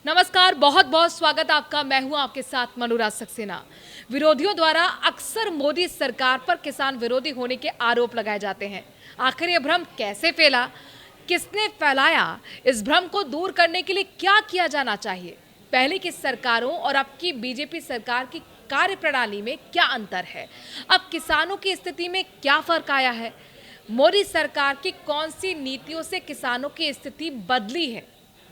नमस्कार, बहुत बहुत स्वागत आपका। मैं हूं आपके साथ मनुराज सक्सेना। विरोधियों द्वारा अक्सर मोदी सरकार पर किसान विरोधी होने के आरोप लगाए जाते हैं। आखिर ये भ्रम कैसे फैला, किसने फैलाया, इस भ्रम को दूर करने के लिए क्या किया जाना चाहिए? पहले की सरकारों और अब की बीजेपी सरकार की कार्यप्रणाली में क्या अंतर है? अब किसानों की स्थिति में क्या फर्क आया है? मोदी सरकार की कौन सी नीतियों से किसानों की स्थिति बदली है?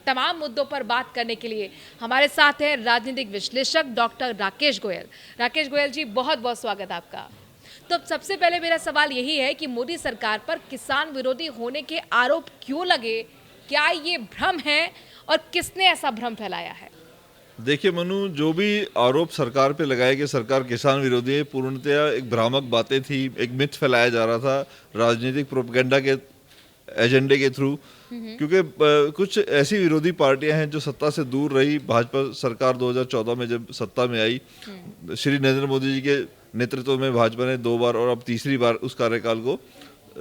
तमाम मुद्दों पर बात करने के लिए हमारे साथ हैं राजनीतिक विश्लेषक डॉक्टर राकेश गोयल। राकेश गोयल जी, बहुत बहुत स्वागत आपका। तो सबसे पहले मेरा सवाल यही है कि मोदी सरकार पर किसान विरोधी होने के आरोप क्यों लगे? क्या ये भ्रम है और किसने ऐसा भ्रम फैलाया है? देखिए मनु, जो भी आरोप सरकार पे लगाए कि सरकार किसान विरोधी है, पूर्णतया एक भ्रामक बातें थी। एक मिथ फैलाया जा रहा था राजनीतिक प्रोपेगेंडा के एजेंडे के थ्रू, क्योंकि कुछ ऐसी विरोधी पार्टियां हैं जो सत्ता से दूर रही। भाजपा सरकार 2014 में जब सत्ता में आई, श्री नरेंद्र मोदी जी के नेतृत्व में भाजपा ने 2 बार और अब तीसरी बार उस कार्यकाल को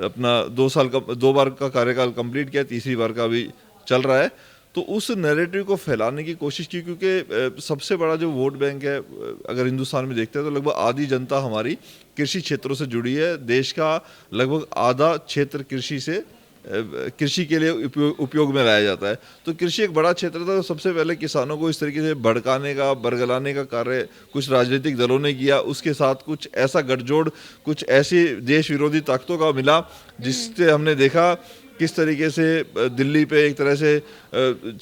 अपना 2 साल का 2 बार का कार्यकाल कंप्लीट किया, तीसरी बार का अभी चल रहा है। तो उस नैरेटिव को फैलाने की कोशिश की, क्योंकि सबसे बड़ा जो वोट बैंक है, अगर हिंदुस्तान में देखते हैं तो लगभग आधी जनता हमारी कृषि क्षेत्रों से जुड़ी है। देश का लगभग आधा क्षेत्र कृषि के लिए उपयोग में लाया जाता है। तो कृषि एक बड़ा क्षेत्र था। तो सबसे पहले किसानों को इस तरीके से भड़काने का, बरगलाने का कार्य कुछ राजनीतिक दलों ने किया। उसके साथ कुछ ऐसा गठजोड़ कुछ ऐसी देश विरोधी ताकतों का मिला, जिससे हमने देखा किस तरीके से दिल्ली पे एक तरह से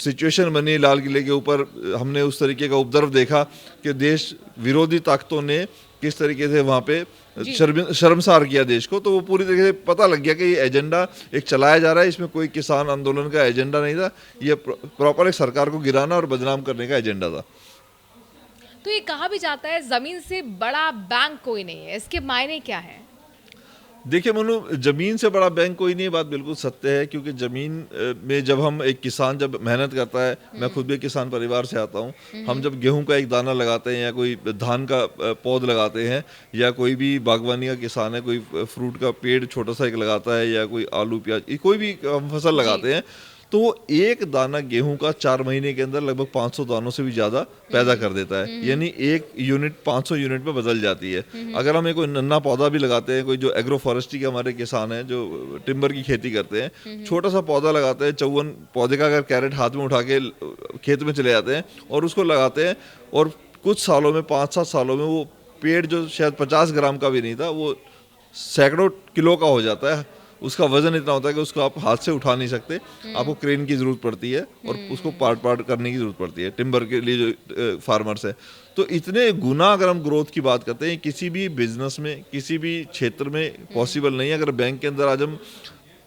सिचुएशन बनी। लाल किले के ऊपर हमने उस तरीके का उपद्रव देखा कि देश विरोधी ताकतों ने किस तरीके से वहाँ पे शर्मसार किया देश को। तो वो पूरी तरीके से पता लग गया कि ये एजेंडा एक चलाया जा रहा है, इसमें कोई किसान आंदोलन का एजेंडा नहीं था। ये प्रॉपर एक सरकार को गिराना और बदनाम करने का एजेंडा था। तो ये कहा भी जाता है जमीन से बड़ा बैंक कोई नहीं है, इसके मायने क्या है? देखिए मनु, जमीन से बड़ा बैंक कोई नहीं है, बात बिल्कुल सत्य है। क्योंकि जमीन में जब हम एक किसान जब मेहनत करता है, मैं खुद भी किसान परिवार से आता हूँ, हम जब गेहूं का एक दाना लगाते हैं या कोई धान का पौध लगाते हैं, या कोई भी बागवानी का किसान है, कोई फ्रूट का पेड़ छोटा सा एक लगाता है, या कोई आलू प्याज कोई भी हम फसल लगाते हैं, तो वो एक दाना गेहूं का 4 महीने के अंदर लगभग 500 दानों से भी ज्यादा पैदा कर देता है। यानी एक यूनिट 500 यूनिट में बदल जाती है। अगर हम एक कोई नन्ना पौधा भी लगाते हैं, कोई जो एग्रो फॉरेस्ट्री के हमारे किसान हैं जो टिम्बर की खेती करते हैं, छोटा सा पौधा लगाते हैं, 54 पौधे का अगर कैरेट हाथ में उठा के खेत में चले जाते हैं और उसको लगाते हैं, और कुछ सालों में 5-7 सालों में वो पेड़ जो शायद 50 ग्राम का भी नहीं था, वो सैकड़ों किलो का हो जाता है। उसका वजन इतना होता है कि उसको आप हाथ से उठा नहीं सकते, आपको क्रेन की जरूरत पड़ती है और उसको पार्ट करने की जरूरत पड़ती है टिम्बर के लिए जो फार्मर्स है। तो इतने गुना अगर हम ग्रोथ की बात करते हैं, किसी भी बिजनेस में, किसी भी क्षेत्र में पॉसिबल नहीं है। अगर बैंक के अंदर आज हम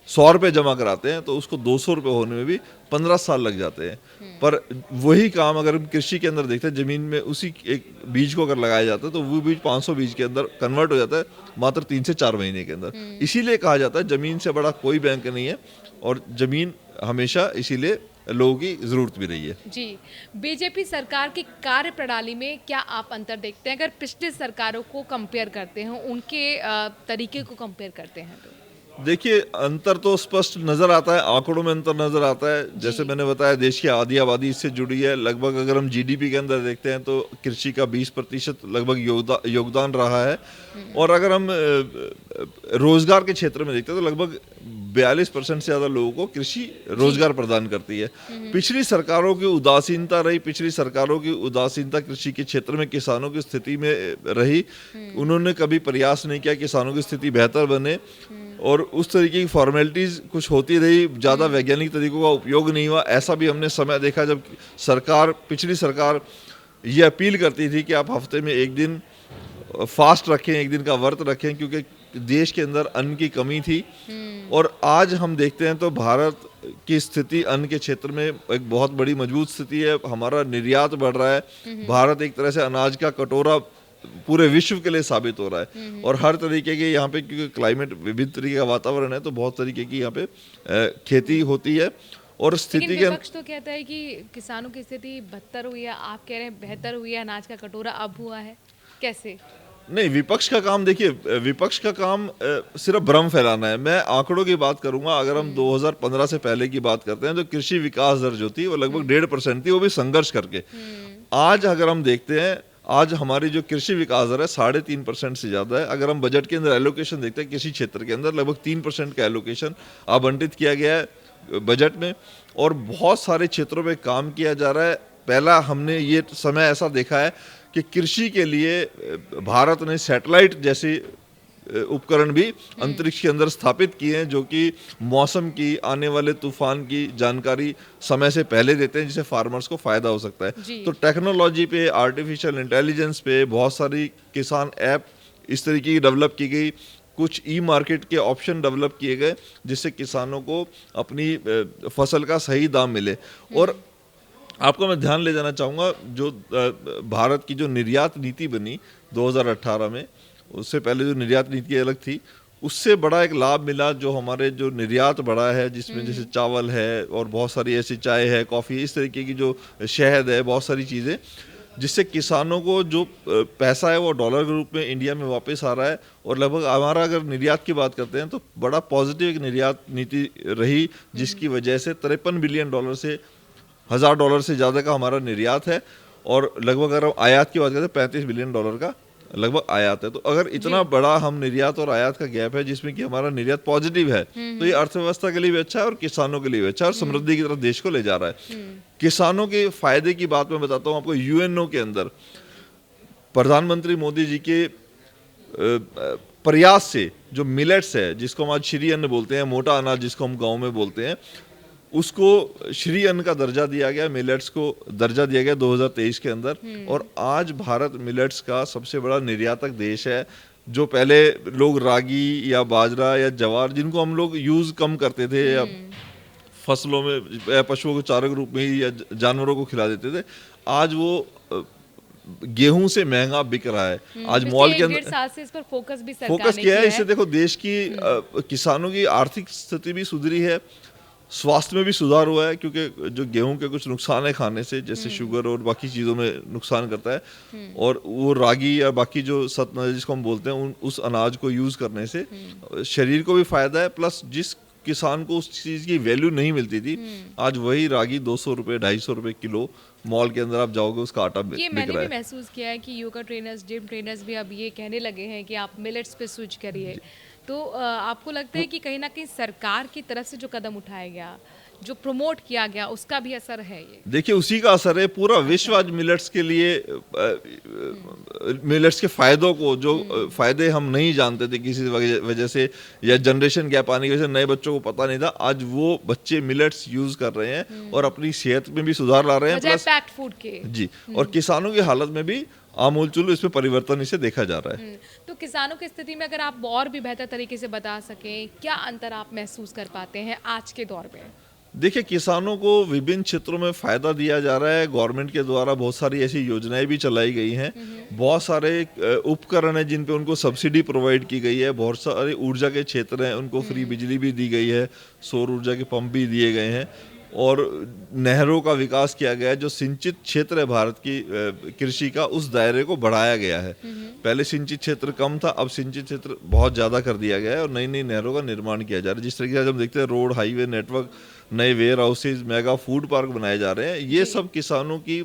100 रुपये जमा कराते हैं तो उसको 200 रुपये होने में भी 15 साल लग जाते हैं। पर वही काम अगर हम कृषि के अंदर देखते हैं, जमीन में उसी एक बीज को अगर लगाया जाता है तो वो बीज 500 बीज के अंदर कन्वर्ट हो जाता है मात्र 3 से 4 महीने के अंदर। इसीलिए कहा जाता है जमीन से बड़ा कोई बैंक नहीं है, और जमीन हमेशा इसीलिए लोगों की जरूरत भी रही है। जी, बीजेपी सरकार की कार्यप्रणाली में क्या आप अंतर देखते हैं? अगर पिछली सरकारों को कंपेयर करते हैं, उनके तरीके को कंपेयर करते हैं तो? देखिए, अंतर तो स्पष्ट नजर आता है, आंकड़ों में अंतर नजर आता है। जैसे मैंने बताया, देश की आधी आबादी इससे जुड़ी है। लगभग अगर हम जीडीपी के अंदर देखते हैं तो कृषि का 20% लगभग योगदान रहा है। और अगर हम रोजगार के क्षेत्र में देखते हैं तो लगभग 42% से ज्यादा लोगों को कृषि रोजगार प्रदान करती है। पिछली सरकारों की उदासीनता रही, पिछली सरकारों की उदासीनता कृषि के क्षेत्र में किसानों की स्थिति में रही। उन्होंने कभी प्रयास नहीं किया किसानों की स्थिति बेहतर बने, और उस तरीके की फॉर्मेलिटीज कुछ होती रही, ज़्यादा वैज्ञानिक तरीकों का उपयोग नहीं हुआ। ऐसा भी हमने समय देखा जब पिछली सरकार ये अपील करती थी कि आप हफ्ते में एक दिन फास्ट रखें, एक दिन का व्रत रखें, क्योंकि देश के अंदर अन्न की कमी थी। और आज हम देखते हैं तो भारत की स्थिति अन्न के क्षेत्र में एक बहुत बड़ी मजबूत स्थिति है। हमारा निर्यात बढ़ रहा है। भारत एक तरह से अनाज का कटोरा पूरे विश्व के लिए साबित हो रहा है। और हर तरीके के यहाँ पे, क्योंकि क्लाइमेट विभिन्न तरीके का वातावरण है, तो बहुत तरीके की यहाँ पे खेती होती है। और स्थिति के विपक्ष तो कहता है कि किसानों की स्थिति बदतर हुई है, आप कह रहे हैं बेहतर हुई है, अनाज का कटोरा अब हुआ है, कैसे? नहीं, विपक्ष का काम देखिए, विपक्ष का काम सिर्फ भ्रम फैलाना है। मैं आंकड़ों की बात करूंगा। अगर हम 2015 से पहले की बात करते हैं तो कृषि विकास दर जो थी वो लगभग 1.5% थी, वो भी संघर्ष करके। आज अगर हम देखते हैं, आज हमारी जो कृषि विकास दर है 3.5% से ज्यादा है। अगर हम बजट के अंदर एलोकेशन देखते हैं, कृषि क्षेत्र के अंदर लगभग 3% का एलोकेशन आवंटित किया गया है बजट में, और बहुत सारे क्षेत्रों में काम किया जा रहा है। पहला हमने ये समय ऐसा देखा है कि कृषि के लिए भारत ने सैटेलाइट जैसे उपकरण भी अंतरिक्ष के अंदर स्थापित किए हैं, जो कि मौसम की, आने वाले तूफान की जानकारी समय से पहले देते हैं, जिससे फार्मर्स को फायदा हो सकता है। तो टेक्नोलॉजी पे, आर्टिफिशियल इंटेलिजेंस पे बहुत सारी किसान ऐप इस तरीके की डेवलप की गई। कुछ ई मार्केट के ऑप्शन डेवलप किए गए जिससे किसानों को अपनी फसल का सही दाम मिले। और आपको मैं ध्यान ले जाना चाहूँगा, जो भारत की जो निर्यात नीति बनी 2018 में, उससे पहले जो निर्यात नीति अलग थी, उससे बड़ा एक लाभ मिला। जो हमारे जो निर्यात बढ़ा है, जिसमें जैसे चावल है और बहुत सारी ऐसी चाय है, कॉफ़ी, इस तरीके की जो शहद है, बहुत सारी चीज़ें, जिससे किसानों को जो पैसा है वो डॉलर के रूप में इंडिया में वापस आ रहा है। और लगभग हमारा अगर निर्यात की बात करते हैं तो बड़ा पॉजिटिव एक निर्यात नीति रही, जिसकी वजह से $53 बिलियन से $1,000 से ज़्यादा का हमारा निर्यात है। और लगभग अगर हम आयात की बात करते हैं $35 बिलियन का लगभग आयात है। तो अगर इतना बड़ा हम निर्यात और आयात का गैप है, जिसमें कि हमारा निर्यात पॉजिटिव है, तो ये अर्थव्यवस्था के लिए भी अच्छा है और किसानों के लिए भी अच्छा है, और समृद्धि की तरफ देश को ले जा रहा है। किसानों के फायदे की बात मैं बताता हूँ आपको। यूएनओ के अंदर प्रधानमंत्री मोदी जी के प्रयास से जो मिलेट्स है, जिसको हम आज श्री अन्न बोलते हैं, मोटा अनाज जिसको हम गाँव में बोलते हैं, उसको श्री अन्न का दर्जा दिया गया, मिलेट्स को दर्जा दिया गया 2023 के अंदर। और आज भारत मिलेट्स का सबसे बड़ा निर्यातक देश है। जो पहले लोग रागी या बाजरा या ज्वार, जिनको हम लोग यूज कम करते थे या फसलों में या पशुओं को चारे के रूप में ही या जानवरों को खिला देते थे, आज वो गेहूं से महंगा बिक रहा है। आज मॉल के अंदर साल से इस पर फोकस भी सरकार फोकस ने किया है। इससे देखो देश की किसानों की आर्थिक स्थिति भी सुधरी है, स्वास्थ्य में भी सुधार हुआ है, क्योंकि जो गेहूं के कुछ नुकसान है खाने से, जैसे शुगर और बाकी चीज़ों में नुकसान करता है, और वो रागी या बाकी जो सतनाज जिसको हम बोलते हैं, उस अनाज को यूज करने से शरीर को भी फायदा है। प्लस जिस किसान को उस चीज़ की वैल्यू नहीं मिलती थी, आज वही रागी 200 रुपये 250 रुपये किलो मॉल के अंदर आप जाओगे, उसका आटा बिक रहा है। मैंने भी महसूस किया है कि योगा ट्रेनर्स, जिम ट्रेनर्स भी अब ये कहने लगे हैं कि आप मिलेट्स पे स्विच करिए। तो आपको लगता है कि कहीं ना कहीं सरकार की तरफ से जो कदम उठाया गया, जो प्रमोट किया गया, उसका भी असर है? ये देखिए उसी का असर है। पूरा विश्व आज मिलेट्स के लिए, मिलेट्स के फायदों को, जो फायदे हम नहीं जानते थे किसी वजह से, या जनरेशन गैप आने की वजह से नए बच्चों को पता नहीं था, आज वो बच्चे मिलेट्स यूज कर रहे हैं और अपनी सेहत में भी सुधार ला रहे हैं, प्लस पैक्ड फूड के जी। और किसानों की हालत में भी आमूलचूल इसमें परिवर्तन इसे देखा जा रहा है। तो किसानों की स्थिति में अगर आप और भी बेहतर तरीके से बता सकें, क्या अंतर आप महसूस कर पाते हैं आज के दौर में? देखिए, किसानों को विभिन्न क्षेत्रों में फायदा दिया जा रहा है। गवर्नमेंट के द्वारा बहुत सारी ऐसी योजनाएं भी चलाई गई हैं। बहुत सारे उपकरण हैं जिन पे उनको सब्सिडी प्रोवाइड की गई है। बहुत सारे ऊर्जा के क्षेत्र हैं, उनको फ्री बिजली भी दी गई है, सौर ऊर्जा के पंप भी दिए गए हैं, और नहरों का विकास किया गया है। जो सिंचित क्षेत्र है भारत की कृषि का, उस दायरे को बढ़ाया गया है। पहले सिंचित क्षेत्र कम था, अब सिंचित क्षेत्र बहुत ज़्यादा कर दिया गया है, और नई नई नहरों का निर्माण किया जा रहा है। जिस तरीके से हम देखते हैं, रोड, हाईवे नेटवर्क, नए warehouses, mega food park बनाए जा रहे हैं। ये सब किसानों की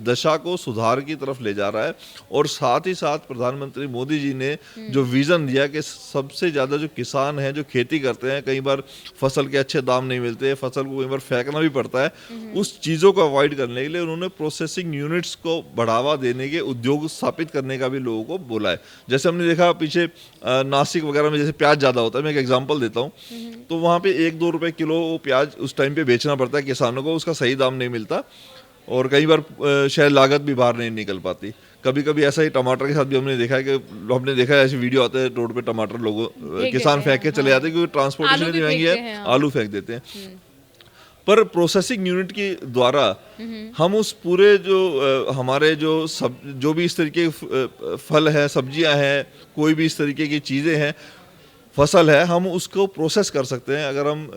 दशा को सुधार की तरफ ले जा रहा है। और साथ ही साथ प्रधानमंत्री मोदी जी ने जो विजन दिया कि सबसे ज़्यादा जो किसान हैं, जो खेती करते हैं, कई बार फसल के अच्छे दाम नहीं मिलते, फसल को कई बार फेंकना भी पड़ता है, उस चीज़ों को अवॉइड करने के लिए उन्होंने प्रोसेसिंग यूनिट्स को बढ़ावा देने के, उद्योग स्थापित करने का भी लोगों को बोला है। जैसे हमने देखा पीछे नासिक वगैरह में जैसे प्याज ज़्यादा होता है, मैं एक एग्जाम्पल देता हूँ, तो वहाँ पे 1-2 रुपये किलो प्याज उस टाइम पे बेचना पड़ता है किसानों को, उसका सही दाम नहीं मिलता, और कई बार शायद लागत भी बाहर नहीं निकल पाती। कभी कभी ऐसा ही टमाटर के साथ भी हमने देखा है कि हमने देखा है ऐसे वीडियो आते हैं, रोड पे टमाटर लोगों किसान फेंक के चले जाते हैं, क्योंकि ट्रांसपोर्टेशन इतनी महंगी है, आलू फेंक देते हैं। पर प्रोसेसिंग यूनिट के द्वारा हम उस पूरे जो हमारे जो भी इस तरीके फल है, सब्जियां हैं, कोई भी इस तरीके की चीज़ें हैं, फसल है हम उसको प्रोसेस कर सकते हैं। अगर हम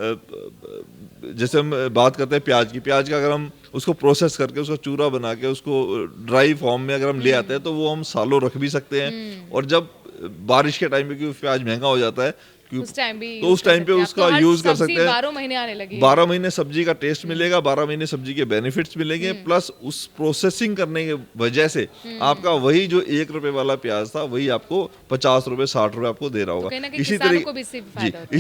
जैसे हम बात करते हैं प्याज का अगर हम उसको प्रोसेस करके उसका चूरा बना के उसको ड्राई फॉर्म में अगर हम ले आते हैं तो वो हम सालों रख भी सकते हैं। और जब बारिश के टाइम पे क्योंकि प्याज महंगा हो जाता है उस टाइम भी तो उस टाइम पे उसका यूज कर सकते हैं। 12 महीने आने लगी, 12 महीने सब्जी का टेस्ट मिलेगा, 12 महीने सब्जी के बेनिफिट्स मिलेंगे, प्लस उस प्रोसेसिंग करने के वजह से आपका वही जो 1 रुपए वाला प्याज था वही आपको 50 रुपए 60 रुपए आपको दे रहा होगा। इसी तरीके इसी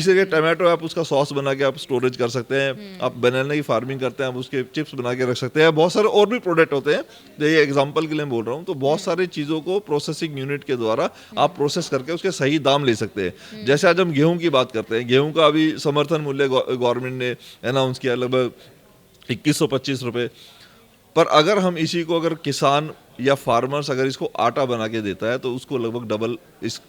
तरीके टमाटो आप उसका सॉस बना के आप स्टोरेज कर सकते हैं। आप बनाना की फार्मिंग करते हैं, आप उसके चिप्स बना के रख सकते हैं। बहुत सारे और भी प्रोडक्ट होते हैं, ये एग्जाम्पल के लिए बोल रहा हूँ। तो बहुत सारी चीजों को प्रोसेसिंग यूनिट के द्वारा आप प्रोसेस करके उसके सही दाम ले सकते हैं। जैसे आज हम गेहूं की बात करते हैं, गेहूं का अभी समर्थन मूल्य गवर्नमेंट ने अनाउंस किया लगभग 2125 रुपए। पर अगर हम इसी को अगर किसान या फार्मर्स अगर इसको आटा बना के देता है तो उसको लगभग डबल इस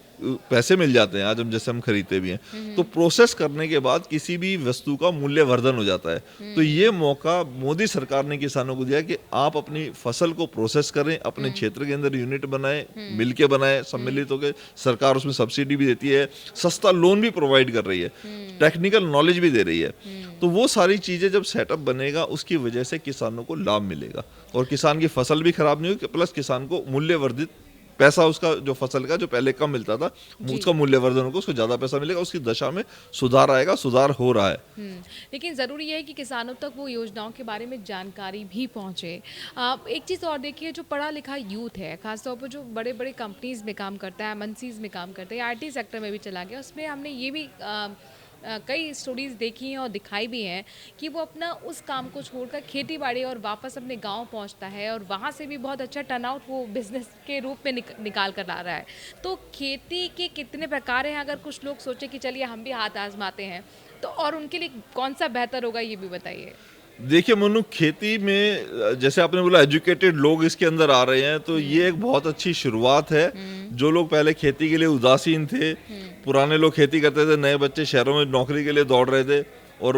पैसे मिल जाते हैं। आज हम जैसे हम खरीदते भी हैं तो प्रोसेस करने के बाद किसी भी वस्तु का मूल्य वर्धन हो जाता है। तो ये मौका मोदी सरकार ने किसानों को दिया कि आप अपनी फसल को प्रोसेस करें, अपने क्षेत्र के अंदर यूनिट बनाएं, मिलके बनाएं, सम्मिलित होकर। सरकार उसमें सब्सिडी भी देती है, सस्ता लोन भी प्रोवाइड कर रही है, टेक्निकल नॉलेज भी दे रही है। तो वो सारी चीजें जब सेटअप बनेगा उसकी वजह से किसानों को लाभ मिलेगा और किसान की फसल भी खराब नहीं होगी, प्लस किसान को मूल्य वर्धित पैसा उसका जो फसल का जो पहले कम मिलता था उसका मूल्यवर्धन होगा, उसको ज्यादा पैसा मिलेगा, उसकी दशा में सुधार आएगा, सुधार हो रहा है। लेकिन ज़रूरी है कि किसानों तक वो योजनाओं के बारे में जानकारी भी पहुंचे। एक चीज़ और देखिए, जो पढ़ा लिखा यूथ है, खासतौर पर जो बड़े बड़े कंपनीज में काम करता है, एमएनसीज में काम करता है, आईटी सेक्टर में भी चला गया, उसमें हमने ये भी कई स्टोरीज देखी हैं और दिखाई भी हैं कि वो अपना उस काम को छोड़कर खेती बाड़ी और वापस अपने गांव पहुंचता है और वहां से भी बहुत अच्छा टर्नआउट वो बिजनेस के रूप में निकाल कर ला रहा है। तो खेती के कितने प्रकार हैं, अगर कुछ लोग सोचे कि चलिए हम भी हाथ आजमाते हैं तो, और उनके लिए कौन सा बेहतर होगा ये भी बताइए। देखिए मनु, खेती में जैसे आपने बोला एजुकेटेड लोग इसके अंदर आ रहे हैं तो ये एक बहुत अच्छी शुरुआत है। जो लोग पहले खेती के लिए उदासीन थे, पुराने लोग खेती करते थे, नए बच्चे शहरों में नौकरी के लिए दौड़ रहे थे और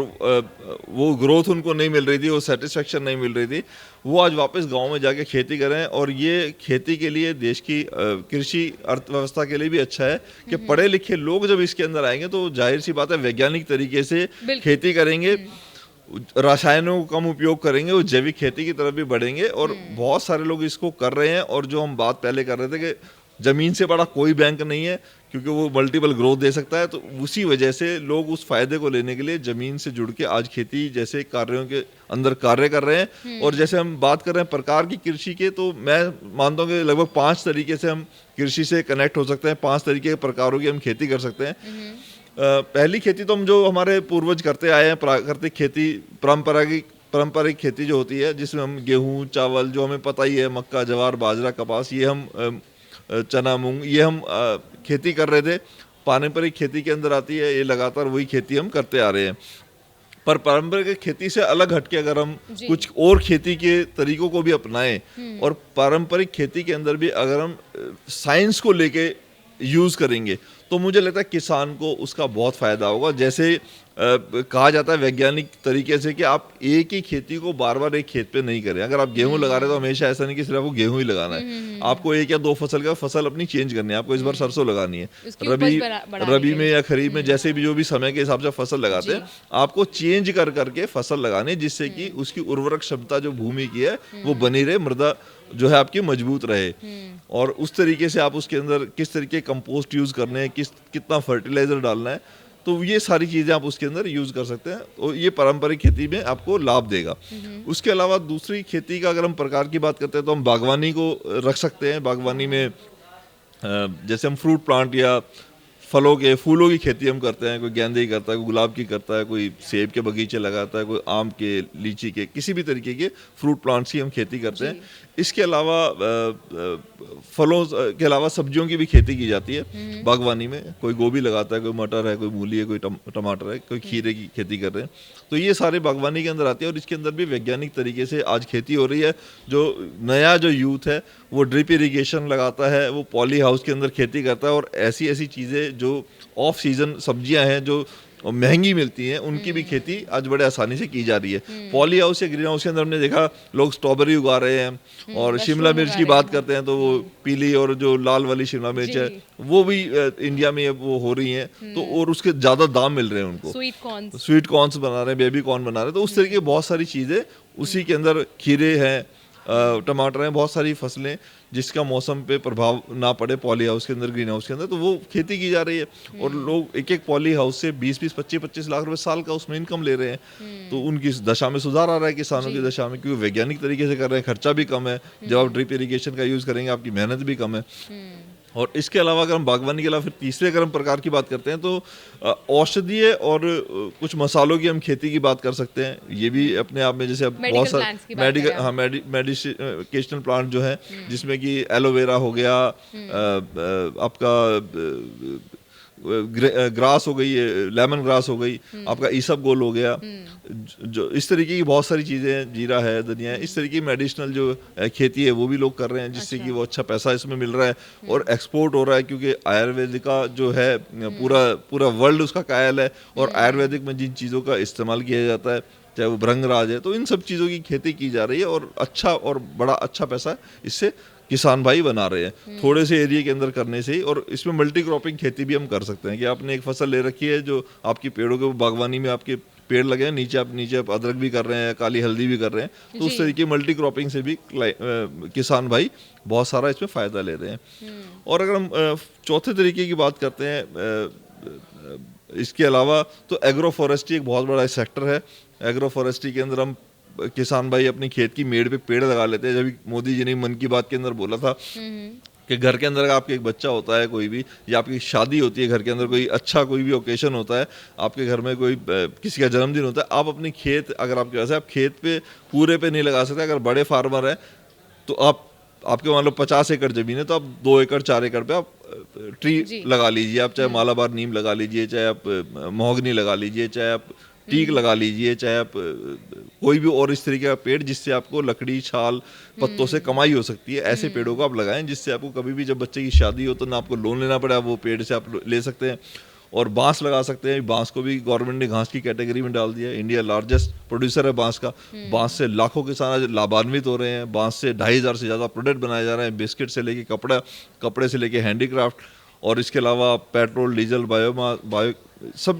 वो ग्रोथ उनको नहीं मिल रही थी, वो सेटिस्फेक्शन नहीं मिल रही थी, वो आज वापस गांव में जाके खेती करें। और ये खेती के लिए, देश की कृषि अर्थव्यवस्था के लिए भी अच्छा है कि पढ़े लिखे लोग जब इसके अंदर आएंगे तो जाहिर सी बात है वैज्ञानिक तरीके से खेती करेंगे, रसायनों को कम उपयोग करेंगे, वो जैविक खेती की तरफ भी बढ़ेंगे। और बहुत सारे लोग इसको कर रहे हैं। और जो हम बात पहले कर रहे थे कि जमीन से बड़ा कोई बैंक नहीं है क्योंकि वो मल्टीपल ग्रोथ दे सकता है, तो उसी वजह से लोग उस फायदे को लेने के लिए जमीन से जुड़ के आज खेती जैसे कार्यों के अंदर कार्य कर रहे हैं। और जैसे हम बात कर रहे हैं प्रकार की कृषि के, तो मैं मानता हूँ कि लगभग 5 तरीके से हम कृषि से कनेक्ट हो सकते हैं, 5 तरीके के प्रकारों की हम खेती कर सकते हैं। पहली खेती तो हम जो हमारे पूर्वज करते आए हैं, प्राकृतिक खेती, पारंपरिक खेती जो होती है, जिसमें हम गेहूं, चावल, जो हमें पता ही है, मक्का, ज्वार, बाजरा, कपास, ये हम चना, मूंग, ये हम खेती कर रहे थे। पारंपरिक खेती के अंदर आती है, ये लगातार वही खेती हम करते आ रहे हैं। पर पारंपरिक खेती से अलग हटके अगर हम कुछ और खेती के तरीकों को भी अपनाएं और पारंपरिक खेती के अंदर भी अगर हम साइंस को लेके यूज करेंगे तो मुझे लगता है किसान को उसका बहुत फायदा होगा। जैसे कहा जाता है वैज्ञानिक तरीके से कि आप एक ही खेती को बार बार एक खेत पे नहीं करें। अगर आप गेहूं लगा रहे हैं तो हमेशा ऐसा नहीं कि सिर्फ आपको गेहूं ही लगाना है, आपको 1 या 2 फसल अपनी चेंज करनी है। आपको इस बार सरसों लगानी है, रबी में या खरीफ में, जैसे भी जो भी समय के हिसाब से फसल लगाते हैं, आपको चेंज कर करके फसल लगानी, जिससे कि उसकी उर्वरक क्षमता जो भूमि की है वो बनी रहे, मृदा जो है आपकी मजबूत रहे। और उस तरीके से आप उसके अंदर किस तरीके कंपोस्ट यूज करने हैं, कितना फर्टिलाइजर डालना है, तो ये सारी चीजें आप उसके अंदर यूज कर सकते हैं। तो ये पारंपरिक खेती में आपको लाभ देगा। उसके अलावा दूसरी खेती का अगर हम प्रकार की बात करते हैं तो हम बागवानी को रख सकते हैं। बागवानी में जैसे हम फ्रूट प्लांट या फूलों की खेती हम करते हैं। कोई गेंदे की करता है, कोई गुलाब की करता है, कोई सेब के बगीचे लगाता है, कोई आम के, लीची के, किसी भी तरीके के फ्रूट प्लांट्स की हम खेती करते हैं। इसके अलावा फलों के अलावा सब्जियों की भी खेती की जाती है बागवानी में। कोई गोभी लगाता है, कोई मटर है, कोई मूली है, कोई टमाटर है, कोई खीरे की खेती कर रहे हैं। तो ये सारे बागवानी के अंदर आती है और इसके अंदर भी वैज्ञानिक तरीके से आज खेती हो रही है। जो नया जो यूथ है वो ड्रिप इरिगेशन लगाता है, वो पॉली हाउस के अंदर खेती करता है और ऐसी चीज़ें जो ऑफ सीजन सब्जियां हैं जो और महंगी मिलती हैं, उनकी भी खेती आज बड़े आसानी से की जा रही है। पॉली हाउस या ग्रीन हाउस के अंदर हमने देखा लोग स्ट्रॉबेरी उगा रहे हैं, और शिमला मशरूम मिर्च उगा की रहे बात हैं। करते हैं तो वो पीली और जो लाल वाली शिमला मिर्च है जी। वो भी इंडिया में अब वो हो रही हैं, तो और उसके ज़्यादा दाम मिल रहे हैं उनको। Sweet corn. स्वीट कॉर्न्स बना रहे हैं, बेबी कॉर्न बना रहे हैं, तो उस तरीके की बहुत सारी चीज़ें उसी के अंदर, खीरे हैं, टमाटर हैं, बहुत सारी फसलें जिसका मौसम पे प्रभाव ना पड़े पॉली हाउस के अंदर, ग्रीन हाउस के अंदर, तो वो खेती की जा रही है। और लोग एक एक पॉली हाउस से 20-20, 25-25 लाख रुपए साल का उसमें इनकम ले रहे हैं। तो उनकी इस दशा में सुधार आ रहा है, किसानों की दशा में, क्योंकि वैज्ञानिक तरीके से कर रहे हैं, खर्चा भी कम है। जब आप ड्रिप इरिगेशन का यूज़ करेंगे आपकी मेहनत भी कम है। और इसके अलावा अगर हम बागवानी के अलावा फिर तीसरे अगर हम प्रकार की बात करते हैं तो औषधीय और कुछ मसालों की हम खेती की बात कर सकते हैं। ये भी अपने आप में, जैसे अब Medical बहुत सारे plants की बात करें आप। मेडिकेशनल प्लांट जो है, जिसमें कि एलोवेरा हो गया, आपका ग्रास हो गई, लेमन ग्रास हो गई, आपका ईसबगोल हो गया, जो इस तरीके की बहुत सारी चीज़ें हैं, जीरा है, धनिया है, इस तरीके की मेडिसिनल जो खेती है वो भी लोग कर रहे हैं, जिससे कि वो अच्छा पैसा इसमें मिल रहा है और एक्सपोर्ट हो रहा है। क्योंकि आयुर्वेदिक का जो है पूरा पूरा वर्ल्ड उसका कायल है, और आयुर्वेदिक में जिन चीज़ों का इस्तेमाल किया जाता है, चाहे वो भृंगराज है, तो इन सब चीज़ों की खेती की जा रही है, और अच्छा और बड़ा अच्छा पैसा इससे किसान भाई बना रहे हैं थोड़े से एरिया के अंदर करने से ही। और इसमें मल्टी क्रॉपिंग खेती भी हम कर सकते हैं कि आपने एक फसल ले रखी है, जो आपकी पेड़ों के बागवानी में आपके पेड़ लगे हैं, नीचे आप अदरक भी कर रहे हैं, काली हल्दी भी कर रहे हैं, तो उस तरीके मल्टी क्रॉपिंग से भी किसान भाई बहुत सारा इसमें फ़ायदा ले रहे हैं। और अगर हम चौथे तरीके की बात करते हैं इसके अलावा, तो एग्रो फॉरेस्ट्री एक बहुत बड़ा सेक्टर है। एग्रो फॉरेस्ट्री के अंदर हम किसान भाई अपनी खेत की मेड़ पे पेड़ लगा लेते हैं। जब मोदी जी ने मन की बात के अंदर बोला था कि घर के अंदर आपके एक बच्चा होता है कोई भी, या आपकी शादी होती है, घर के अंदर कोई अच्छा कोई भी ओकेशन होता है, आपके घर में कोई किसी का जन्मदिन होता है, आप अपनी खेत, अगर आपके पास है, आप खेत पे पूरे पे नहीं लगा सकते। अगर बड़े फार्मर है तो आपके मान लो 50 एकड़ जमीन है, तो आप 2 एकड़ 4 एकड़ पे आप ट्री लगा लीजिए। आप चाहे मालाबार नीम लगा लीजिए, चाहे आप महोगनी लगा लीजिए, चाहे आप टीक लगा लीजिए, चाहे आप कोई भी और इस तरीके का पेड़ जिससे आपको लकड़ी, छाल, पत्तों से कमाई हो सकती है, ऐसे पेड़ों को आप लगाएं, जिससे आपको कभी भी जब बच्चे की शादी हो तो ना आपको लोन लेना पड़े, आप वो पेड़ से आप ले सकते हैं। और बांस लगा सकते हैं। बांस को भी गवर्नमेंट ने घास की कैटेगरी में डाल दिया है। इंडिया लार्जेस्ट प्रोड्यूसर है बांस का। बांस से लाखों किसान आज लाभान्वित हो रहे हैं। बांस से 2500 से ज़्यादा प्रोडक्ट बनाए जा रहे हैं, बिस्किट से लेके कपड़े से लेके हैंडीक्राफ्ट, और इसके अलावा पेट्रोल, डीजल, बायो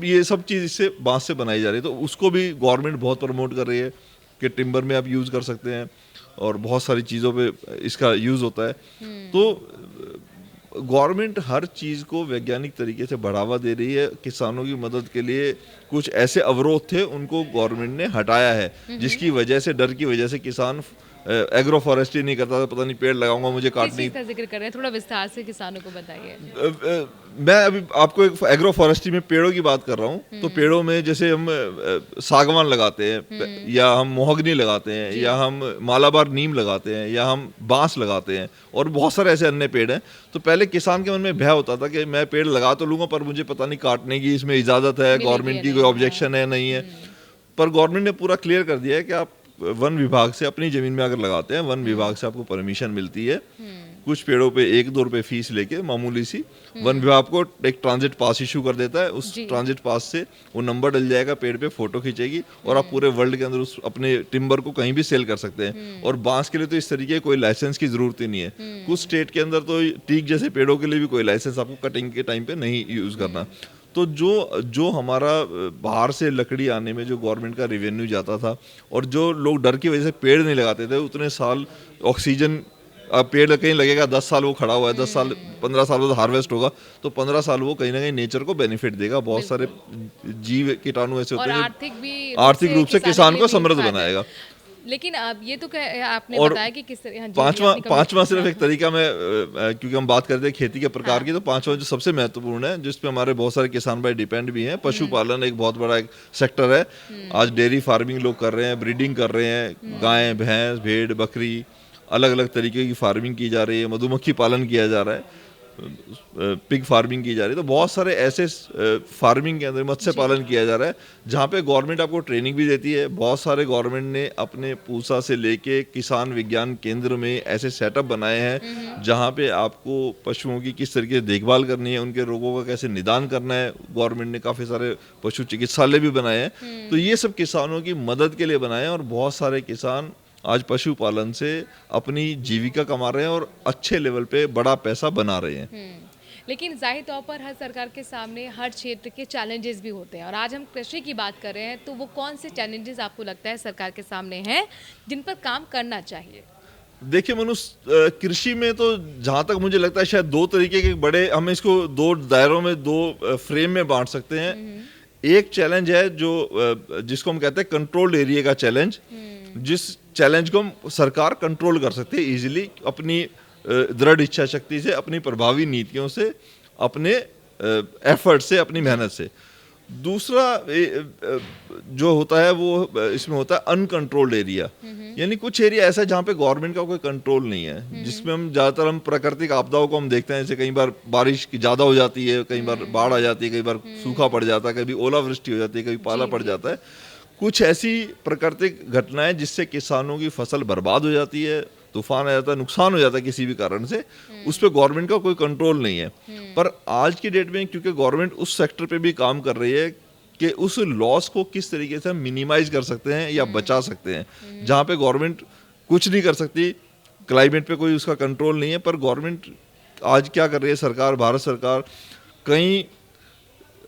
ये सब चीज़ इससे बांस से बनाई जा रही है। तो उसको भी गवर्नमेंट बहुत प्रमोट कर रही है कि टिम्बर में आप यूज़ कर सकते हैं, और बहुत सारी चीज़ों पे इसका यूज़ होता है। तो गवर्नमेंट हर चीज़ को वैज्ञानिक तरीके से बढ़ावा दे रही है। किसानों की मदद के लिए कुछ ऐसे अवरोध थे, उनको गवर्नमेंट ने हटाया है, जिसकी वजह से, डर की वजह से किसान एग्रो फॉरेस्ट्री नहीं करता था, पता नहीं पेड़ लगाऊंगा मुझे किस काटनी। चीज़ का जिक्र कर रहे हैं, थोड़ा विस्तार से किसानों को बताइए। मैं अभी आपको एक एग्रो फॉरेस्ट्री में पेड़ों की बात कर रहा हूँ। तो पेड़ों में जैसे हम सागवान लगाते हैं, या हम मोहगनी लगाते हैं, या हम मालाबार नीम लगाते हैं, या हम बांस लगाते हैं, और बहुत सारे ऐसे अन्य पेड़ हैं। तो पहले किसान के मन में भय होता था कि मैं पेड़ लगा तो लूंगा, पर मुझे पता नहीं काटने की इसमें इजाज़त है, गवर्नमेंट की कोई ऑब्जेक्शन है नहीं है। पर गवर्नमेंट ने पूरा क्लियर कर दिया है कि आप वन विभाग से अपनी जमीन में अगर लगाते हैं, वन विभाग से आपको परमिशन मिलती है। कुछ पेड़ों पे 1-2 रुपए फीस लेके मामूली सी, वन विभाग को एक ट्रांजिट पास इशू कर देता है। उस ट्रांजिट पास से वो नंबर डल जाएगा, पेड़ पे फोटो खींचेगी, और आप पूरे वर्ल्ड के अंदर उस अपने टिम्बर को कहीं भी सेल कर सकते हैं। और बांस के लिए तो इस तरीके कोई लाइसेंस की जरूरत ही नहीं है। कुछ स्टेट के अंदर तो टीक जैसे पेड़ों के लिए भी कोई लाइसेंस आपको कटिंग के टाइम पे नहीं यूज करना। तो जो हमारा बाहर से लकड़ी आने में जो गवर्नमेंट का रेवेन्यू जाता था, और जो लोग डर की वजह से पेड़ नहीं लगाते थे, उतने साल ऑक्सीजन, अब पेड़ कहीं लगेगा 10 साल वो खड़ा हुआ है, 10 साल 15 साल बाद हार्वेस्ट होगा, तो 15 साल वो कहीं ना कहीं नेचर को बेनिफिट देगा। बहुत सारे जीव कीटाणु ऐसे होते हैं, आर्थिक रूप से किसान को समृद्ध बनाएगा। लेकिन अब ये तो आपने बताया कि किस तरह, पांचवा सिर्फ एक तरीका में, क्योंकि हम बात करते हैं खेती के प्रकार की, तो पांचवा जो सबसे महत्वपूर्ण है, जिसपे हमारे बहुत सारे किसान भाई डिपेंड भी हैं, पशुपालन एक बहुत बड़ा एक सेक्टर है। आज डेयरी फार्मिंग लोग कर रहे हैं, ब्रीडिंग कर रहे हैं, गाय, भैंस, भेड़, बकरी, अलग अलग तरीके की फार्मिंग की जा रही है, मधुमक्खी पालन किया जा रहा है। पिग फार्मिंग की जा रही है। तो बहुत सारे ऐसे फार्मिंग के अंदर मत्स्य पालन किया जा रहा है जहाँ पे गवर्नमेंट आपको ट्रेनिंग भी देती है। बहुत सारे गवर्नमेंट ने अपने पूसा से लेके किसान विज्ञान केंद्र में ऐसे सेटअप बनाए हैं जहाँ पे आपको पशुओं की किस तरीके से देखभाल करनी है, उनके रोगों का कैसे निदान करना है। गवर्नमेंट ने काफ़ी सारे पशु चिकित्सालय भी बनाए हैं। तो ये सब किसानों की मदद के लिए बनाए हैं और बहुत सारे किसान आज पशुपालन से अपनी जीविका कमा रहे हैं और अच्छे लेवल पे बड़ा पैसा बना रहे हैं। लेकिन जाहिर तौर पर हर सरकार के सामने हर क्षेत्र के चैलेंजेस भी होते हैं और आज हम कृषि की बात कर रहे हैं, तो वो कौन से चैलेंजेस आपको लगता है सरकार के सामने हैं जिन पर काम करना चाहिए? देखिए मनुष्य कृषि में तो जहाँ तक मुझे लगता है शायद दो तरीके के बड़े, हम इसको दो दायरों में, दो फ्रेम में बांट सकते हैं। एक चैलेंज है जो जिसको हम कहते हैं कंट्रोल्ड एरिया का चैलेंज, जिस चैलेंज को हम सरकार कंट्रोल कर सकती है इजीली अपनी दृढ़ इच्छा शक्ति से, अपनी प्रभावी नीतियों से, अपने एफर्ट से, अपनी मेहनत से। दूसरा जो होता है वो इसमें होता है अनकंट्रोल्ड एरिया, यानी कुछ एरिया ऐसा है जहाँ पे गवर्नमेंट का कोई कंट्रोल नहीं है, जिसमें हम प्राकृतिक आपदाओं को हम देखते हैं। जैसे कई बार बारिश की ज़्यादा हो जाती है, कई बार बाढ़ आ जाती है, कई बार सूखा पड़ जाता है, कभी ओलावृष्टि हो जाती है, कभी पाला पड़ जाता है। कुछ ऐसी प्राकृतिक घटनाएं जिससे किसानों की फसल बर्बाद हो जाती है, तूफान आ जाता है, नुकसान हो जाता है किसी भी कारण से, उस पर गवर्नमेंट का कोई कंट्रोल नहीं है। पर आज की डेट में क्योंकि गवर्नमेंट उस सेक्टर पे भी काम कर रही है कि उस लॉस को किस तरीके से हम मिनिमाइज कर सकते हैं या बचा सकते हैं। जहाँ पे गवर्नमेंट कुछ नहीं कर सकती, क्लाइमेट पे कोई उसका कंट्रोल नहीं है, पर गवर्नमेंट आज क्या कर रही है, सरकार, भारत सरकार, कई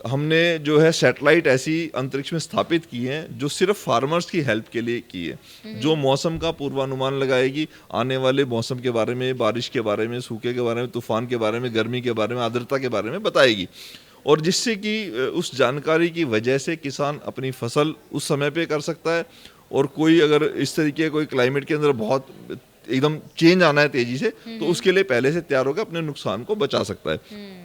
हमने जो है सैटेलाइट ऐसी अंतरिक्ष में स्थापित की हैं जो सिर्फ फार्मर्स की हेल्प के लिए की है, जो मौसम का पूर्वानुमान लगाएगी, आने वाले मौसम के बारे में, बारिश के बारे में, सूखे के बारे में, तूफान के बारे में, गर्मी के बारे में, आर्द्रता के बारे में बताएगी। और जिससे कि उस जानकारी की वजह से किसान अपनी फसल उस समय पे कर सकता है। और कोई अगर इस तरीके कोई क्लाइमेट के अंदर बहुत एकदम चेंज आना है तेजी से, तो उसके लिए पहले से तैयार होकर अपने नुकसान को बचा सकता है।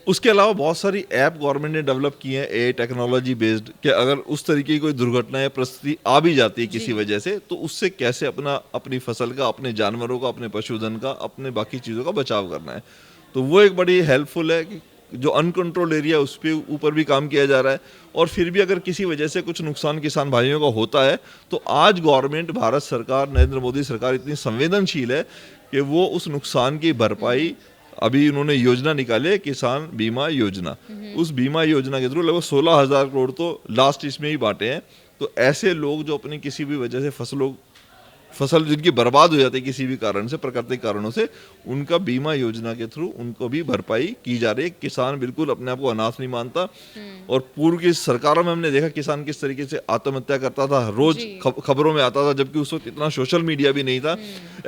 उसके अलावा बहुत सारी ऐप गवर्नमेंट ने डेवलप की हैं एआई टेक्नोलॉजी बेस्ड, कि अगर उस तरीके की कोई दुर्घटना या परिस्थिति आ भी जाती है किसी वजह से, तो उससे कैसे अपनी फसल का, अपने जानवरों का, अपने पशुधन का, अपने बाकी चीज़ों का बचाव करना है। तो वो एक बड़ी हेल्पफुल है कि जो अनकंट्रोल्ड एरिया उस पर ऊपर भी काम किया जा रहा है। और फिर भी अगर किसी वजह से कुछ नुकसान किसान भाइयों का होता है, तो आज गवर्नमेंट, भारत सरकार, नरेंद्र मोदी सरकार इतनी संवेदनशील है कि वो उस नुकसान की भरपाई, अभी उन्होंने योजना निकाली है किसान बीमा योजना, उस बीमा योजना के थ्रू लगभग 16,000 करोड़ तो लास्ट इसमें ही बांटे हैं। तो ऐसे लोग जो अपनी किसी भी वजह से फसल जिनकी बर्बाद हो जाती है किसी भी कारण से, प्राकृतिक कारणों से, उनका बीमा योजना के थ्रू उनको भी भरपाई की जा रही है। किसान बिल्कुल अपने आप को अनाथ नहीं मानता। और पूर्व की सरकारों में हमने देखा किसान किस तरीके से आत्महत्या करता था, रोज खबरों में आता था, जबकि उस वक्त इतना सोशल मीडिया भी नहीं था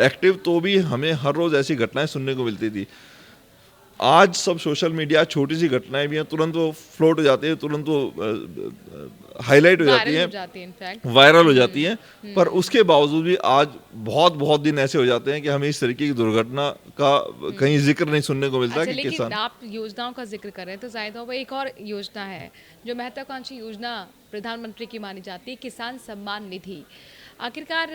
एक्टिव, तो भी हमें हर रोज ऐसी घटनाएं सुनने को मिलती थी। आज सब सोशल मीडिया, छोटी सी घटनाएं भी हैं, तुरंत वो फ्लोट हो जाती है, तुरंत वो हाईलाइट हो जाती है, वायरल हो जाती है। पर उसके बावजूद भी आज बहुत दिन ऐसे हो जाते हैं कि हमें इस तरीके की दुर्घटना का कहीं जिक्र नहीं सुनने को मिलता। अच्छा, कि लेकिन किसान, आप योजनाओं का जिक्र कर रहे हैं, तो जाहिर तौर पर एक और योजना है जो महत्वाकांक्षी योजना प्रधानमंत्री की मानी जाती है, किसान सम्मान निधि। आखिरकार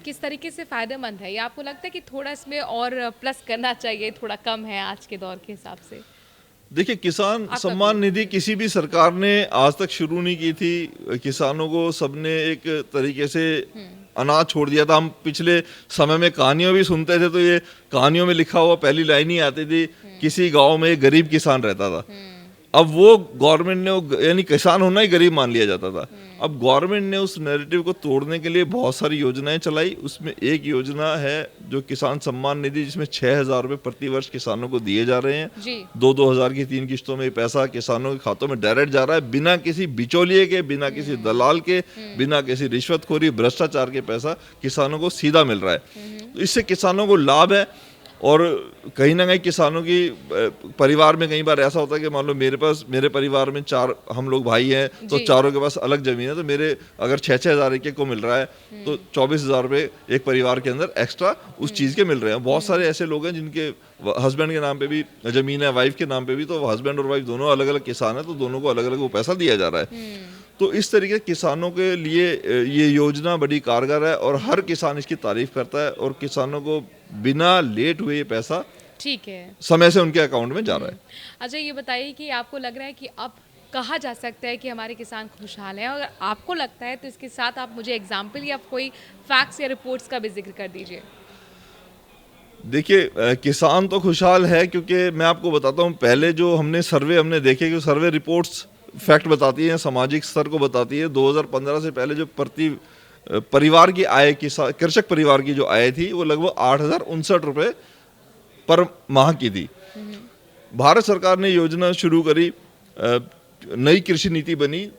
किस तरीके से फायदेमंद है, या आपको लगता है कि थोड़ा इसमें और प्लस करना चाहिए, थोड़ा कम है आज के दौर के हिसाब से? देखिए, किसान सम्मान निधि किसी भी सरकार ने आज तक शुरू नहीं की थी। किसानों को सबने एक तरीके से अनाथ छोड़ दिया था। हम पिछले समय में कहानियों भी सुनते थे, तो ये कहानियों में लिखा हुआ पहली लाइन ही आती थी, किसी गांव में एक गरीब किसान रहता था। अब वो गवर्नमेंट ने, यानी किसान होना ही गरीब मान लिया जाता था। अब गवर्नमेंट ने उस नैरेटिव को तोड़ने के लिए बहुत सारी योजनाएं चलाई। उसमें एक योजना है जो किसान सम्मान निधि, जिसमें 6,000 रुपये प्रति वर्ष किसानों को दिए जा रहे हैं। 2-2 हज़ार की 3 किस्तों में पैसा किसानों के खातों में डायरेक्ट जा रहा है, बिना किसी बिचौलिए के, बिना किसी दलाल के, बिना किसी रिश्वतखोरी, भ्रष्टाचार के पैसा किसानों को सीधा मिल रहा है। तो इससे किसानों को लाभ है। और कहीं ना कहीं किसानों की परिवार में कई बार ऐसा होता है कि मान लो मेरे परिवार में 4 हम लोग भाई हैं, तो चारों के पास अलग जमीन है, तो मेरे अगर 6-6 हज़ार एक को मिल रहा है, तो 24,000 रुपये एक परिवार के अंदर एक्स्ट्रा उस चीज़ के मिल रहे हैं। बहुत सारे ऐसे लोग हैं जिनके हस्बैंड के नाम पे भी ज़मीन है, वाइफ के नाम पे भी, तो हस्बैंड और वाइफ दोनों अलग अलग किसान है, तो दोनों को अलग अलग वो पैसा दिया जा रहा है। तो इस तरीके किसानों के लिए ये योजना बड़ी कारगर है और हर किसान इसकी तारीफ करता है। और किसानों को बिना लेट हुए ये पैसा ठीक है। समय से उनके अकाउंट में जा रहा है। अच्छा, ये बताइए कि आपको लग रहा है कि अब कहा जा सकता है कि हमारे किसान खुशहाल हैं? अगर आपको लगता है तो इसके साथ आप मुझे एग्जाम्पल या कोई फैक्ट्स या रिपोर्ट्स का भी जिक्र कर दीजिए। देखिए किसान तो खुशहाल है, क्योंकि मैं आपको बताता हूँ, पहले जो हमने देखे कि सर्वे रिपोर्ट्स फैक्ट बताती हैं, सामाजिक स्तर को बताती है। 2015 से पहले जो प्रति परिवार की आय, कृषक परिवार की जो आय थी वो लगभग 8,059 रुपये पर माह की थी। भारत सरकार ने योजना शुरू करी, नई कृषि नीति बनी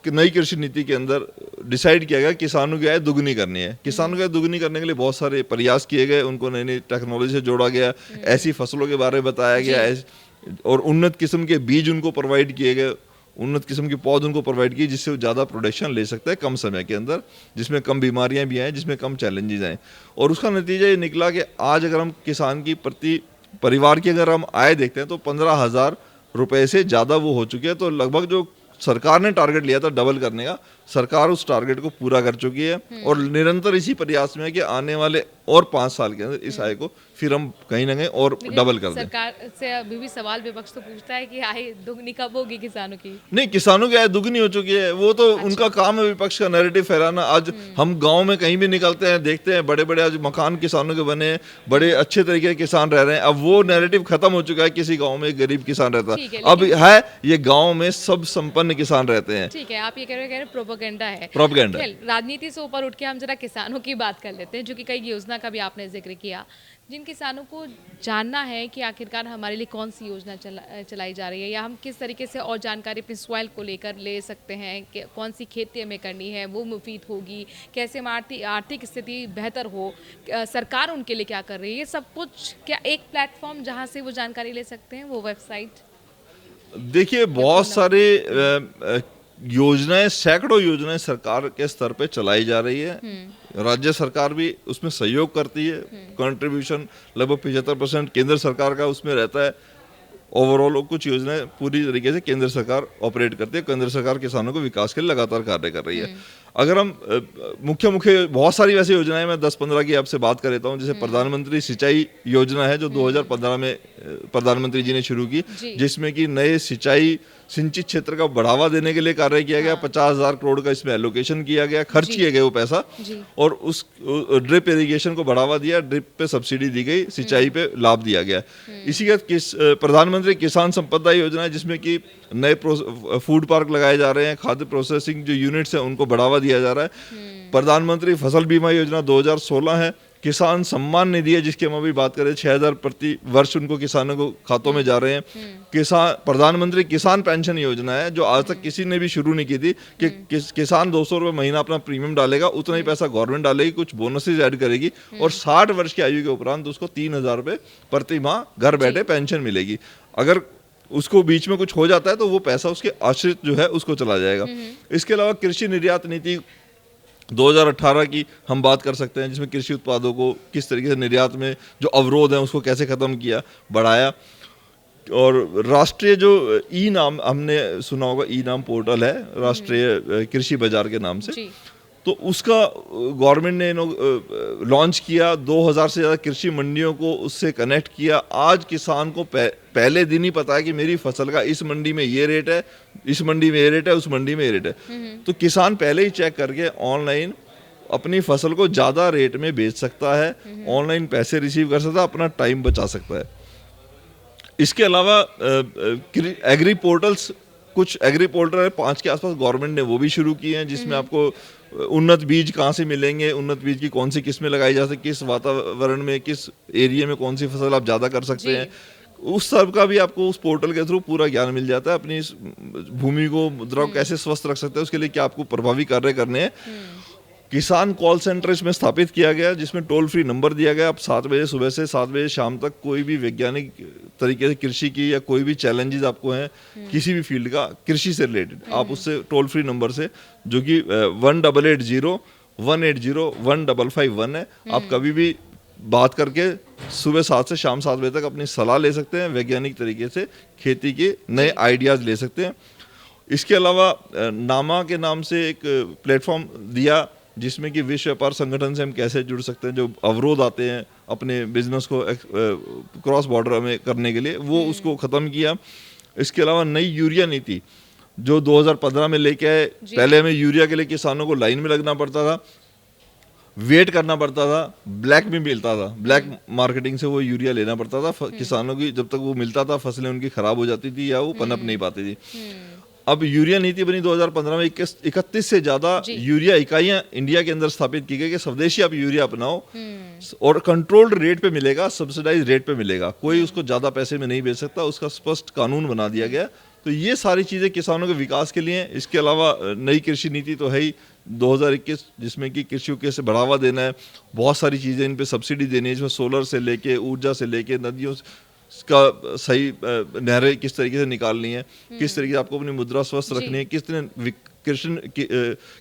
कि नई कृषि नीति के अंदर डिसाइड किया गया किसानों की आय दुगनी करनी है। किसानों की आय दुगनी करने के लिए बहुत सारे प्रयास किए गए, उनको नई नई टेक्नोलॉजी से जोड़ा गया, ऐसी फसलों के बारे में बताया गया, और उन्नत किस्म के बीज उनको प्रोवाइड किए गए, उन्नत किस्म की पौध उनको प्रोवाइड की, जिससे वो ज़्यादा प्रोडक्शन ले सकता है कम समय के अंदर, जिसमें कम बीमारियां भी आएँ, जिसमें कम चैलेंजेस आएँ। और उसका नतीजा ये निकला कि आज अगर हम किसान की प्रति परिवार की अगर हम आय देखते हैं तो 15,000 रुपये से ज़्यादा वो हो चुकी है। तो लगभग जो सरकार ने टारगेट लिया था डबल करने का, सरकार उस टारगेट को पूरा कर चुकी है, और निरंतर इसी प्रयास में है कि आने वाले और 5 साल के अंदर इस आय को फिर हम कहीं ना कहीं और डबल कर दें। सरकार से अभी भी सवाल विपक्ष तो पूछता है कि आय दुगनी कब होगी किसानों की? नहीं, किसानों की आय दुगनी हो चुकी है, वो तो उनका काम है विपक्ष का नैरेटिव फैलाना। आज हम गांव में कहीं भी निकलते हैं, देखते हैं बड़े बड़े आज मकान किसानों के बने हैं, बड़े अच्छे तरीके के किसान रह रहे हैं। अब वो नैरेटिव खत्म हो चुका है, किसी गाँव में एक गरीब किसान रहता है, अब है ये गाँव में सब संपन्न किसान रहते हैं। ठीक है, आप ये कह रहे हैं प्रोपेगेंडा है। प्रोपेगेंडा। राजनीति से ऊपर उठ के हम जरा किसानों की बात कर लेते हैं, जो कि कई योजना का भी आपने जिक्र किया। जिन किसानों को जानना है कि आखिरकार हमारे लिए कौन सी योजना चलाई जा रही है, या हम किस तरीके से और जानकारी अपनी सॉइल को लेकर ले सकते हैं कि कौन सी खेती हमें करनी है, वो मुफीद होगी, कैसे हमारी आर्थिक स्थिति बेहतर हो, सरकार उनके लिए क्या कर रही है, ये सब कुछ क्या एक प्लेटफॉर्म जहाँ से वो जानकारी ले सकते हैं, वो वेबसाइट? देखिए बहुत सारे योजनाएं, सैकड़ों योजनाएं सरकार के स्तर पे चलाई जा रही है। राज्य सरकार भी उसमें सहयोग करती है, कंट्रीब्यूशन लगभग 75% केंद्र सरकार का उसमें रहता है। ओवरऑल कुछ योजनाएं पूरी तरीके से केंद्र सरकार ऑपरेट करती है, केंद्र सरकार किसानों को विकास के लिए लगातार कार्य कर रही है। अगर हम मुख्य बहुत सारी वैसी योजनाएं, मैं 10-15 की आपसे बात कर लेता हूँ। जैसे प्रधानमंत्री सिंचाई योजना है, जो 2015 में प्रधानमंत्री जी ने शुरू की, जिसमें कि नए सिंचित क्षेत्र का बढ़ावा देने के लिए कार्य किया गया। 50,000 करोड़ का इसमें एलोकेशन किया गया, खर्च किया गया वो पैसा, और उस ड्रिप इरिगेशन को बढ़ावा दिया, ड्रिप पे सब्सिडी दी गई, सिंचाई पे लाभ दिया गया। इसी के प्रधानमंत्री किसान संपदा योजना है, जिसमें कि नए फूड पार्क लगाए जा रहे हैं, खाद्य प्रोसेसिंग जो यूनिट्स हैं उनको बढ़ावा दिया जा रहा है। प्रधानमंत्री फसल बीमा योजना 2016 है। किसान सम्मान निधि है, जिसकी हम अभी बात करें, 6,000 प्रति वर्ष उनको किसानों को खातों में जा रहे हैं। प्रधानमंत्री किसान पेंशन योजना है, जो आज तक किसी ने भी शुरू नहीं की थी, कि किसान 200 रुपये महीना अपना प्रीमियम डालेगा, उतना ही पैसा गवर्नमेंट डालेगी, कुछ बोनसेस ऐड करेगी, और 60 वर्ष की आयु के उपरांत उसको 3,000 रुपये प्रति माह घर बैठे पेंशन मिलेगी। अगर उसको बीच में कुछ हो जाता है तो वो पैसा उसके आश्रित जो है उसको चला जाएगा। इसके अलावा कृषि निर्यात नीति 2018 की हम बात कर सकते हैं, जिसमें कृषि उत्पादों को किस तरीके से निर्यात में जो अवरोध हैं उसको कैसे ख़त्म किया, बढ़ाया। और राष्ट्रीय जो ई नाम, हमने सुना होगा, ई नाम पोर्टल है राष्ट्रीय कृषि बाजार के नाम से, तो उसका गवर्नमेंट ने लॉन्च किया। 2,000 से ज़्यादा कृषि मंडियों को उससे कनेक्ट किया। आज किसान को पहले दिन ही पता है कि मेरी फसल का इस मंडी में ये रेट है, इस मंडी में ये रेट है, उस मंडी में ये रेट है। तो किसान पहले ही चेक करके ऑनलाइन अपनी फसल को ज़्यादा रेट में बेच सकता है, ऑनलाइन पैसे रिसीव कर सकता है, अपना टाइम बचा सकता है। इसके अलावा एग्री पोर्टल्स, कुछ एग्री पोर्टल है 5 के आसपास, गवर्नमेंट ने वो भी शुरू किए हैं, जिसमें आपको उन्नत बीज कहाँ से मिलेंगे, उन्नत बीज की कौन सी किस्में लगाई जा सकती, किस वातावरण में, किस एरिया में कौन सी फसल आप ज़्यादा कर सकते हैं, उस सब का भी आपको उस पोर्टल के थ्रू पूरा ज्ञान मिल जाता है। अपनी भूमि को, मुद्रा को कैसे स्वस्थ रख सकते हैं, उसके लिए क्या आपको प्रभावी कार्य करने हैं। किसान कॉल सेंटर इसमें स्थापित किया गया, जिसमें टोल फ्री नंबर दिया गया। आप 7 बजे सुबह से 7 बजे शाम तक कोई भी वैज्ञानिक तरीके से कृषि की या कोई भी चैलेंजेस आपको हैं किसी भी फील्ड का कृषि से रिलेटेड, आप उससे टोल फ्री नंबर से, जो कि 1880-180-1551 है, आप कभी भी बात करके सुबह 7 से शाम 7 बजे तक अपनी सलाह ले सकते हैं, वैज्ञानिक तरीके से खेती के नए आइडियाज़ ले सकते हैं। इसके अलावा नामा के नाम से एक प्लेटफॉर्म दिया, जिसमें कि विश्व व्यापार संगठन से हम कैसे जुड़ सकते हैं, जो अवरोध आते हैं अपने बिजनेस को क्रॉस बॉर्डर में करने के लिए, वो उसको ख़त्म किया। इसके अलावा नई यूरिया नीति जो 2015 में लेके आए, पहले हमें यूरिया के लिए किसानों को लाइन में लगना पड़ता था, वेट करना पड़ता था, ब्लैक में मिलता था, ब्लैक मार्केटिंग से वो यूरिया लेना पड़ता था किसानों की, जब तक वो मिलता था फसलें उनकी खराब हो जाती थी या वो पनप नहीं पाती थी। अब यूरिया नीति बनी 2015 में, 31 से ज्यादा यूरिया इकाइयां इंडिया के अंदर स्थापित की गई कि स्वदेशी आप यूरिया अपनाओ और कंट्रोल्ड रेट पे मिलेगा, सब्सिडाइज रेट पे मिलेगा, कोई उसको ज्यादा पैसे में नहीं बेच सकता, उसका स्पष्ट कानून बना दिया गया। तो ये सारी चीजें किसानों के विकास के लिए। इसके अलावा नई कृषि नीति तो है ही 2021, जिसमें कि कृषि को कैसे बढ़ावा देना है, बहुत सारी चीजें इन पे सब्सिडी देनी है, जिसमें सोलर से लेके ऊर्जा से लेके नदियों का सही नहरें किस तरीके से निकालनी है, किस तरीके से आपको अपनी मुद्रा स्वस्थ रखनी है, किस तरह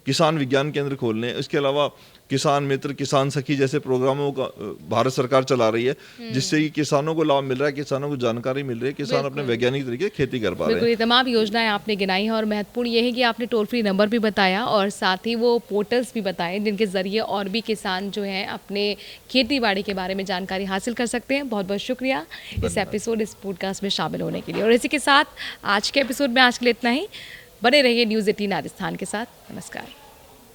किसान विज्ञान केंद्र खोलने हैं। इसके अलावा किसान मित्र, किसान सखी जैसे प्रोग्रामों का भारत सरकार चला रही है, जिससे कि किसानों को लाभ मिल रहा है, किसानों को जानकारी मिल रही है, किसान अपने वैज्ञानिक तरीके से खेती कर पा रहे हैं। ये तमाम योजनाएं आपने गिनाई हैं और महत्वपूर्ण ये है कि आपने टोल फ्री नंबर भी बताया और साथ ही वो पोर्टल्स भी बताए जिनके जरिए और भी किसान जो हैं अपने खेती बाड़ी के बारे में जानकारी हासिल कर सकते हैं। बहुत बहुत शुक्रिया इस एपिसोड, इस पॉडकास्ट में शामिल होने के लिए। और इसी के साथ आज के एपिसोड में आज के लिए इतना ही। बने रहिए न्यूज़ 18 राजस्थान के साथ। नमस्कार।